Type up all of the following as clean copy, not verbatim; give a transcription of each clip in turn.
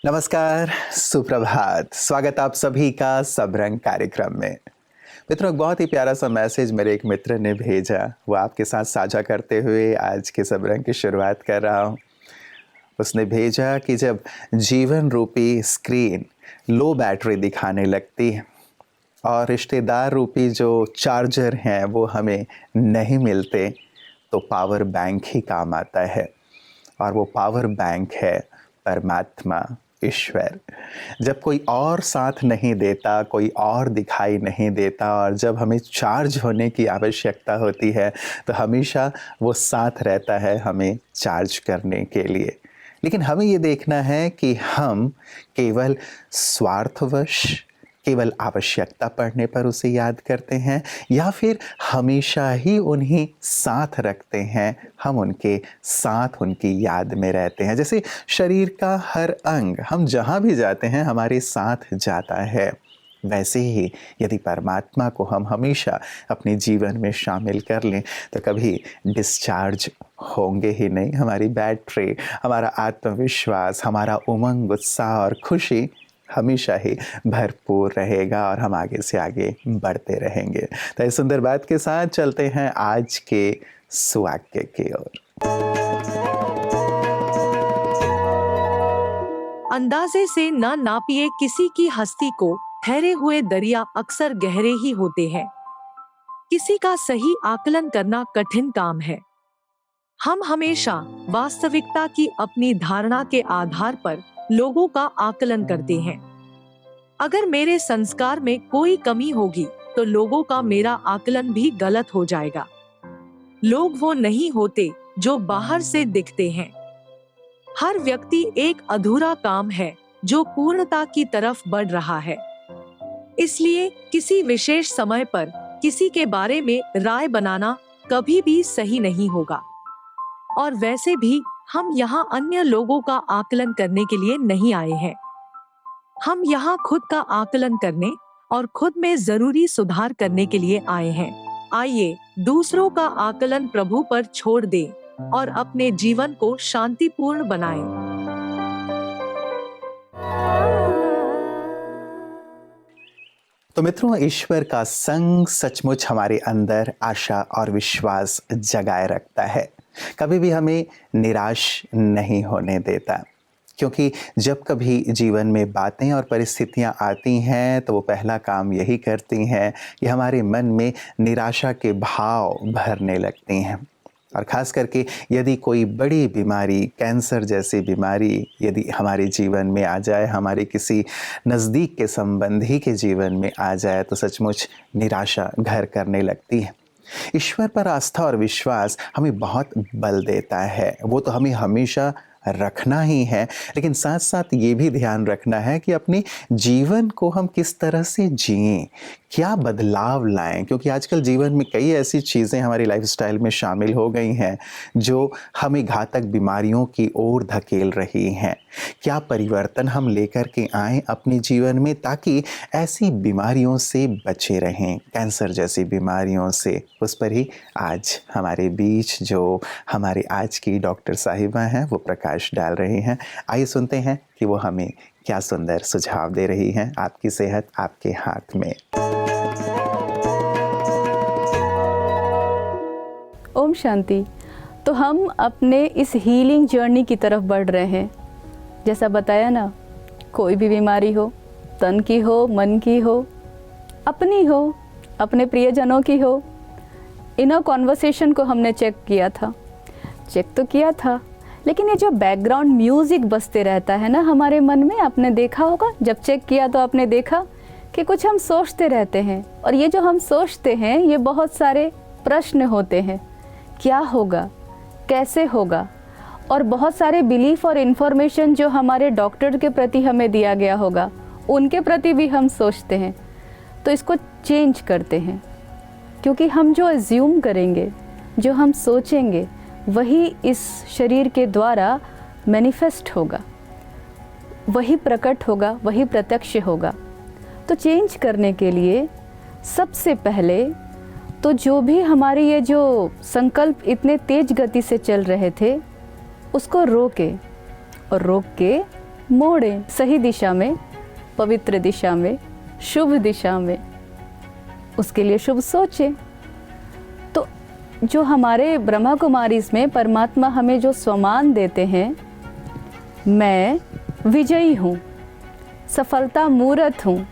नमस्कार, सुप्रभात। स्वागत आप सभी का सब रंग कार्यक्रम में। मित्रों, एक बहुत ही प्यारा सा मैसेज मेरे एक मित्र ने भेजा, वो आपके साथ साझा करते हुए आज के सब रंग की शुरुआत कर रहा हूँ। उसने भेजा कि जब जीवन रूपी स्क्रीन लो बैटरी दिखाने लगती है और रिश्तेदार रूपी जो चार्जर हैं वो हमें नहीं मिलते, तो पावर बैंक ही काम आता है। और वो पावर बैंक है परमात्मा, ईश्वर। जब कोई और साथ नहीं देता, कोई और दिखाई नहीं देता और जब हमें चार्ज होने की आवश्यकता होती है, तो हमेशा वो साथ रहता है हमें चार्ज करने के लिए। लेकिन हमें ये देखना है कि हम केवल स्वार्थवश, केवल आवश्यकता पड़ने पर उसे याद करते हैं या फिर हमेशा ही उन्हीं साथ रखते हैं, हम उनके साथ उनकी याद में रहते हैं। जैसे शरीर का हर अंग हम जहाँ भी जाते हैं हमारे साथ जाता है, वैसे ही यदि परमात्मा को हम हमेशा अपने जीवन में शामिल कर लें तो कभी डिस्चार्ज होंगे ही नहीं। हमारी बैटरी, हमारा आत्मविश्वास, हमारा उमंग, उत्साह और खुशी हमेशा ही भरपूर रहेगा और हम आगे से आगे बढ़ते रहेंगे। तो इस सुंदर बात के साथ चलते हैं आज के सुवाक्य की ओर। अंदाजे से न नापिए किसी की हस्ती को, ठहरे हुए दरिया अक्सर गहरे ही होते हैं। किसी का सही आकलन करना कठिन काम है। हम हमेशा वास्तविकता की अपनी धारणा के आधार पर लोगों का आकलन करते हैं। अगर मेरे संस्कार में कोई कमी होगी तो लोगों का मेरा आकलन भी गलत हो जाएगा। लोग वो नहीं होते जो बाहर से दिखते हैं। हर व्यक्ति एक अधूरा काम है जो पूर्णता की तरफ बढ़ रहा है। इसलिए किसी विशेष समय पर किसी के बारे में राय बनाना कभी भी सही नहीं होगा। और वैसे भी हम यहाँ अन्य लोगों का आकलन करने के लिए नहीं आए हैं। हम यहाँ खुद का आकलन करने और खुद में जरूरी सुधार करने के लिए आए हैं। आइए दूसरों का आकलन प्रभु पर छोड़ दें और अपने जीवन को शांतिपूर्ण बनाएं। तो मित्रों, ईश्वर का संग सचमुच हमारे अंदर आशा और विश्वास जगाए रखता है, कभी भी हमें निराश नहीं होने देता। क्योंकि जब कभी जीवन में बातें और परिस्थितियां आती हैं तो वो पहला काम यही करती हैं कि हमारे मन में निराशा के भाव भरने लगती हैं। और ख़ास करके यदि कोई बड़ी बीमारी, कैंसर जैसी बीमारी यदि हमारे जीवन में आ जाए, हमारे किसी नज़दीक के संबंधी के जीवन में आ जाए, तो सचमुच निराशा घर करने लगती है। ईश्वर पर आस्था और विश्वास हमें बहुत बल देता है, वो तो हमें हमेशा रखना ही है, लेकिन साथ साथ ये भी ध्यान रखना है कि अपने जीवन को हम किस तरह से जिएं, क्या बदलाव लाएं। क्योंकि आजकल जीवन में कई ऐसी चीज़ें हमारी लाइफस्टाइल में शामिल हो गई हैं जो हमें घातक बीमारियों की ओर धकेल रही हैं। क्या परिवर्तन हम लेकर के आएँ अपने जीवन में ताकि ऐसी बीमारियों से बचे रहें, कैंसर जैसी बीमारियों से। उस पर ही आज हमारे बीच जो हमारे आज की डॉक्टर साहिबा हैं वो प्रकाश डाल रही हैं। आइए सुनते हैं कि वो हमें क्या सुंदर सुझाव दे रही हैं। आपकी सेहत आपके हाथ में। ओम शांति। तो हम अपने इस हीलिंग जर्नी की तरफ बढ़ रहे हैं। जैसा बताया ना, कोई भी बीमारी हो, तन की हो, मन की हो, अपनी हो, अपने प्रियजनों की हो, इनर कॉन्वर्सेशन को हमने चेक तो किया था, लेकिन ये जो बैकग्राउंड म्यूज़िक बजते रहता है ना हमारे मन में, आपने देखा होगा, जब चेक किया तो आपने देखा कि कुछ हम सोचते रहते हैं। और ये जो हम सोचते हैं ये बहुत सारे प्रश्न होते हैं, क्या होगा, कैसे होगा, और बहुत सारे बिलीफ और इन्फॉर्मेशन जो हमारे डॉक्टर के प्रति हमें दिया गया होगा उनके प्रति भी हम सोचते हैं। तो इसको चेंज करते हैं, क्योंकि हम जो एज्यूम करेंगे, जो हम सोचेंगे, वही इस शरीर के द्वारा मैनिफेस्ट होगा, वही प्रकट होगा, वही प्रत्यक्ष होगा। तो चेंज करने के लिए सबसे पहले तो जो भी हमारे ये जो संकल्प इतने तेज गति से चल रहे थे उसको रोके, और रोक के मोड़ें सही दिशा में, पवित्र दिशा में, शुभ दिशा में। उसके लिए शुभ सोचें। तो जो हमारे ब्रह्मा कुमारीज़ में परमात्मा हमें जो स्वमान देते हैं, मैं विजयी हूँ, सफलता मूर्त हूँ।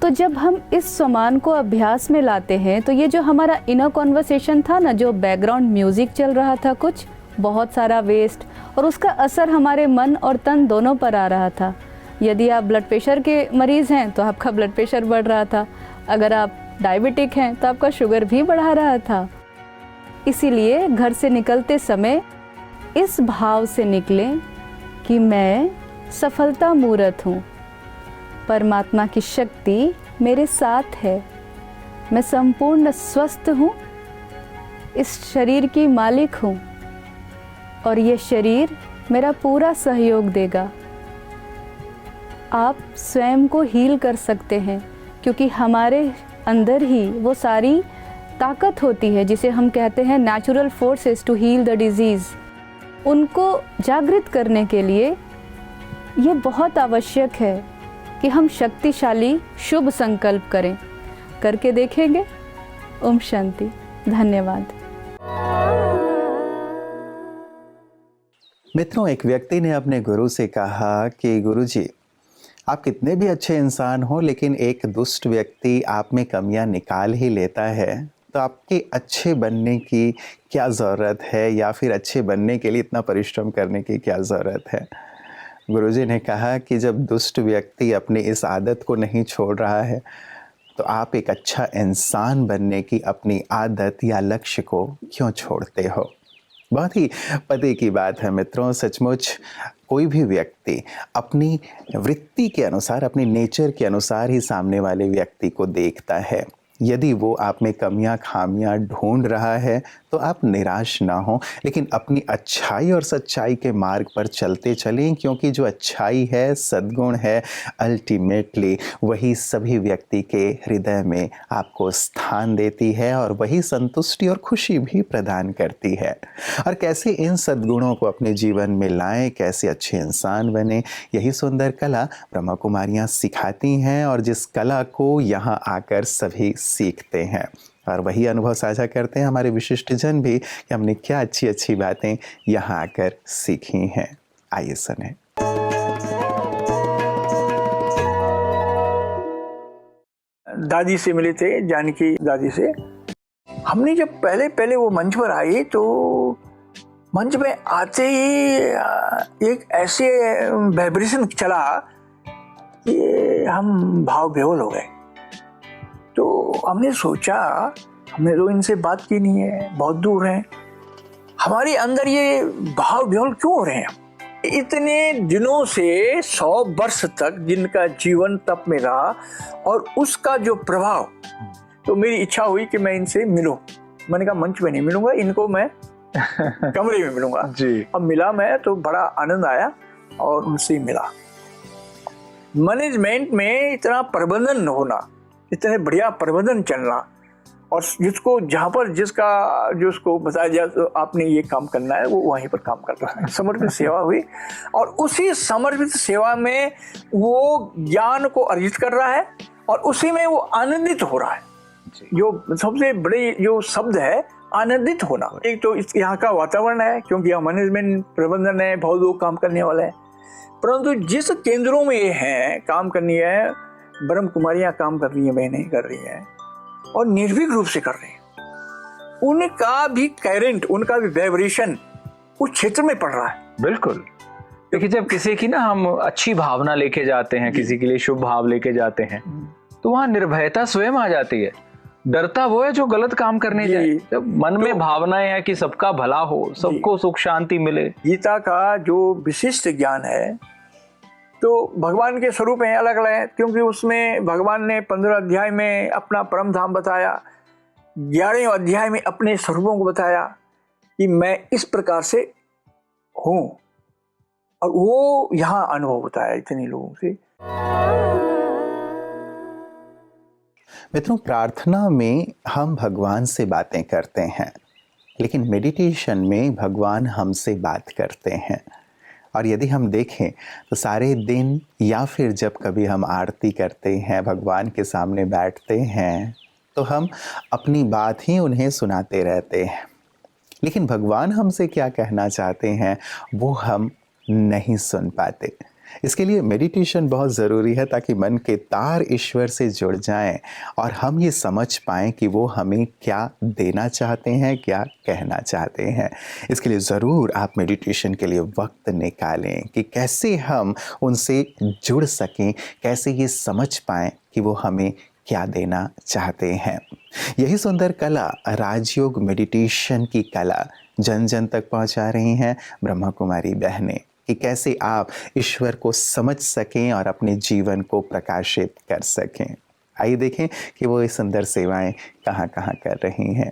तो जब हम इस स्वमान को अभ्यास में लाते हैं तो ये जो हमारा इनर कॉन्वर्सेशन था ना, जो बैकग्राउंड म्यूज़िक चल रहा था, कुछ बहुत सारा वेस्ट, और उसका असर हमारे मन और तन दोनों पर आ रहा था। यदि आप ब्लड प्रेशर के मरीज़ हैं तो आपका ब्लड प्रेशर बढ़ रहा था, अगर आप डायबिटिक हैं तो आपका शुगर भी बढ़ा रहा था। इसीलिए घर से निकलते समय इस भाव से निकलें कि मैं सफलता मूर्त हूँ, परमात्मा की शक्ति मेरे साथ है, मैं संपूर्ण स्वस्थ हूँ, इस शरीर की मालिक हूँ और ये शरीर मेरा पूरा सहयोग देगा। आप स्वयं को हील कर सकते हैं क्योंकि हमारे अंदर ही वो सारी ताकत होती है जिसे हम कहते हैं natural forces to heal the disease. उनको जागृत करने के लिए ये बहुत आवश्यक है कि हम शक्तिशाली शुभ संकल्प करें। करके देखेंगे। ओम शांति। धन्यवाद। मित्रों, एक व्यक्ति ने अपने गुरु से कहा कि गुरुजी, आप कितने भी अच्छे इंसान हो लेकिन एक दुष्ट व्यक्ति आप में कमियां निकाल ही लेता है, तो आपके अच्छे बनने की क्या ज़रूरत है, या फिर अच्छे बनने के लिए इतना परिश्रम करने की क्या ज़रूरत है। गुरुजी ने कहा कि जब दुष्ट व्यक्ति अपनी इस आदत को नहीं छोड़ रहा है तो आप एक अच्छा इंसान बनने की अपनी आदत या लक्ष्य को क्यों छोड़ते हो। बहुत ही पते की बात है मित्रों। सचमुच कोई भी व्यक्ति अपनी वृत्ति के अनुसार, अपनी नेचर के अनुसार ही सामने वाले व्यक्ति को देखता है। यदि वो आप में कमियां खामियां ढूंढ रहा है तो आप निराश ना हो, लेकिन अपनी अच्छाई और सच्चाई के मार्ग पर चलते चलें, क्योंकि जो अच्छाई है, सद्गुण है, अल्टीमेटली वही सभी व्यक्ति के हृदय में आपको स्थान देती है और वही संतुष्टि और खुशी भी प्रदान करती है। और कैसे इन सद्गुणों को अपने जीवन में लाएं, कैसे अच्छे इंसान बने, यही सुंदर कला ब्रह्मा कुमारियाँ सिखाती हैं और जिस कला को यहाँ आकर सभी सीखते हैं और वही अनुभव साझा करते हैं हमारे विशिष्ट जन भी कि हमने क्या अच्छी अच्छी बातें यहाँ आकर सीखी हैं। आइए सुने। दादी से मिले थे, जानकी दादी से। हमने जब पहले पहले वो मंच पर आई तो मंच में आते ही एक ऐसे वाइब्रेशन चला कि हम भाव विह्वल हो गए। तो हमने सोचा, हमने तो इनसे बात की नहीं है, बहुत दूर हैं, हमारे अंदर ये भाव विह्वल क्यों हो रहे हैं। इतने दिनों से 100 वर्ष तक जिनका जीवन तप में रहा और उसका जो प्रभाव, तो मेरी इच्छा हुई कि मैं इनसे मिलूं। मैंने कहा मंच में नहीं मिलूंगा, इनको मैं कमरे में मिलूंगा जी। अब मिला मैं तो बड़ा आनंद आया और उनसे मिला। मैनेजमेंट में इतना प्रबंधन होना, इतने बढ़िया प्रबंधन चलना, और जिसको जहाँ पर जो उसको बताया जाए तो आपने ये काम करना है, वो वहीं पर काम कर रहा है। समर्पित सेवा हुई और उसी समर्पित सेवा में वो ज्ञान को अर्जित कर रहा है और उसी में वो आनंदित हो रहा है। जो सबसे बड़े जो शब्द है आनंदित होना। एक तो यहाँ का वातावरण है, क्योंकि यहाँ मैनेजमेंट प्रबंधन है, बहुत लोग काम करने वाले हैं, परंतु जिस केंद्रों में ये हैं काम करनी है, ब्रह्म कुमारियाँ काम कर रही हैं, बहनें कर रही हैं और निर्भीक रूप से कर रहे हैं, उनका भी करंट, उनका भी वाइब्रेशन उस क्षेत्र में पड़ रहा है। बिल्कुल। देखिए, जब किसी की ना हम अच्छी भावना लेके जाते हैं, किसी के लिए शुभ भाव लेके जाते हैं, तो वहाँ निर्भयता स्वयं आ जाती है। डरता वो है जो गलत काम करने जाए। जब मन में भावनाएं है कि सबका भला हो, सबको सुख शांति मिले। गीता का जो विशिष्ट ज्ञान है तो भगवान के स्वरूप हैं अलग अलग है, क्योंकि उसमें भगवान ने 15 अध्याय में अपना परम धाम बताया, 11वें अध्याय में अपने स्वरूपों को बताया कि मैं इस प्रकार से हूँ, और वो यहाँ अनुभव होता है इतने लोगों से। मित्रों, प्रार्थना में हम भगवान से बातें करते हैं, लेकिन मेडिटेशन में भगवान हमसे बात करते हैं। और यदि हम देखें तो सारे दिन या फिर जब कभी हम आरती करते हैं, भगवान के सामने बैठते हैं, तो हम अपनी बात ही उन्हें सुनाते रहते हैं, लेकिन भगवान हमसे क्या कहना चाहते हैं वो हम नहीं सुन पाते। इसके लिए मेडिटेशन बहुत ज़रूरी है ताकि मन के तार ईश्वर से जुड़ जाएं और हम ये समझ पाएं कि वो हमें क्या देना चाहते हैं, क्या कहना चाहते हैं। इसके लिए ज़रूर आप मेडिटेशन के लिए वक्त निकालें कि कैसे हम उनसे जुड़ सकें, कैसे ये समझ पाएं कि वो हमें क्या देना चाहते हैं। यही सुंदर कला राजयोग मेडिटेशन की कला जन जन तक पहुंचा रही हैं ब्रह्मा कुमारी बहनें कि कैसे आप ईश्वर को समझ सकें और अपने जीवन को प्रकाशित कर सकें। आइए देखें कि वो ये सुंदर सेवाएं कहाँ कहाँ कर रही हैं।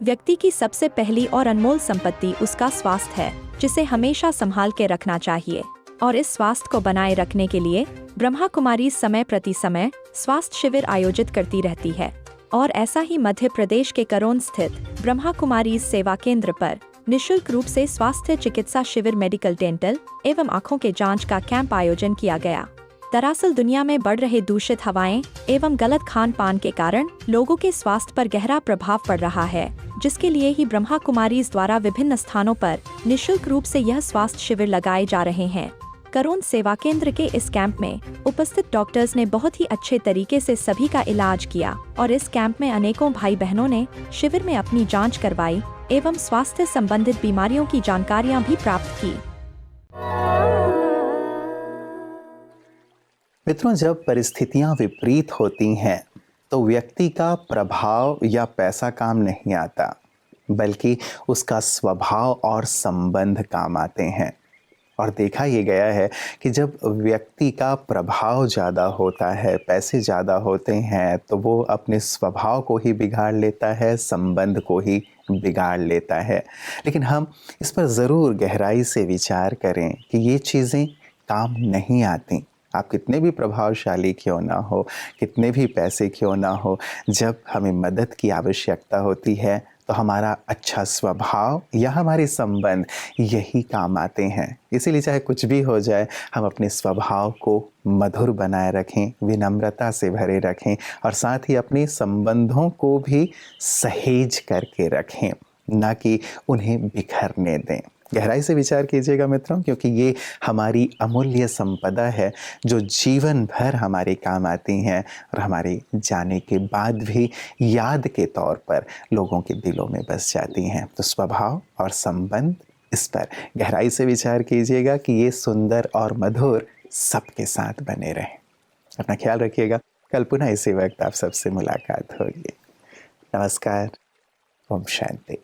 व्यक्ति की सबसे पहली और अनमोल संपत्ति उसका स्वास्थ्य है, जिसे हमेशा संभाल के रखना चाहिए। और इस स्वास्थ्य को बनाए रखने के लिए ब्रह्मा कुमारी समय प्रति समय स्वास्थ्य शिविर आयोजित करती रहती है। और ऐसा ही मध्य प्रदेश के करोन स्थित ब्रह्मा कुमारी सेवा केंद्र पर निशुल्क रूप से स्वास्थ्य चिकित्सा शिविर, मेडिकल, डेंटल एवं आँखों के जांच का कैंप आयोजन किया गया। दरअसल दुनिया में बढ़ रहे दूषित हवाएं एवं गलत खान पान के कारण लोगों के स्वास्थ्य पर गहरा प्रभाव पड़ रहा है, जिसके लिए ही ब्रह्मा कुमारीज द्वारा विभिन्न स्थानों पर निशुल्क रूप से यह स्वास्थ्य शिविर लगाए जा रहे हैं। करोन सेवा केंद्र के इस कैंप में उपस्थित डॉक्टर्स ने बहुत ही अच्छे तरीके से सभी का इलाज किया और इस कैंप में अनेकों भाई बहनों ने शिविर में अपनी जांच करवाई एवं स्वास्थ्य संबंधित बीमारियों की जानकारियां भी प्राप्त की। मित्रों, जब परिस्थितियां विपरीत होती हैं तो व्यक्ति का प्रभाव या पैसा काम नहीं आता, बल्कि उसका स्वभाव और संबंध काम आते हैं। और देखा ये गया है कि जब व्यक्ति का प्रभाव ज़्यादा होता है, पैसे ज़्यादा होते हैं, तो वो अपने स्वभाव को ही बिगाड़ लेता है, संबंध को ही बिगाड़ लेता है। लेकिन हम इस पर ज़रूर गहराई से विचार करें कि ये चीज़ें काम नहीं आती। आप कितने भी प्रभावशाली क्यों ना हो, कितने भी पैसे क्यों ना हो, जब हमें मदद की आवश्यकता होती है तो हमारा अच्छा स्वभाव या हमारे संबंध यही काम आते हैं। इसीलिए चाहे कुछ भी हो जाए, हम अपने स्वभाव को मधुर बनाए रखें, विनम्रता से भरे रखें और साथ ही अपने संबंधों को भी सहेज करके रखें, ना कि उन्हें बिखरने दें। गहराई से विचार कीजिएगा मित्रों, क्योंकि ये हमारी अमूल्य संपदा है जो जीवन भर हमारे काम आती हैं और हमारे जाने के बाद भी याद के तौर पर लोगों के दिलों में बस जाती हैं। तो स्वभाव और संबंध, इस पर गहराई से विचार कीजिएगा कि ये सुंदर और मधुर सबके साथ बने रहें। अपना ख्याल रखिएगा। कल पुनः इसी वक्त आप सबसे मुलाकात होगी। नमस्कार। ओम शांति।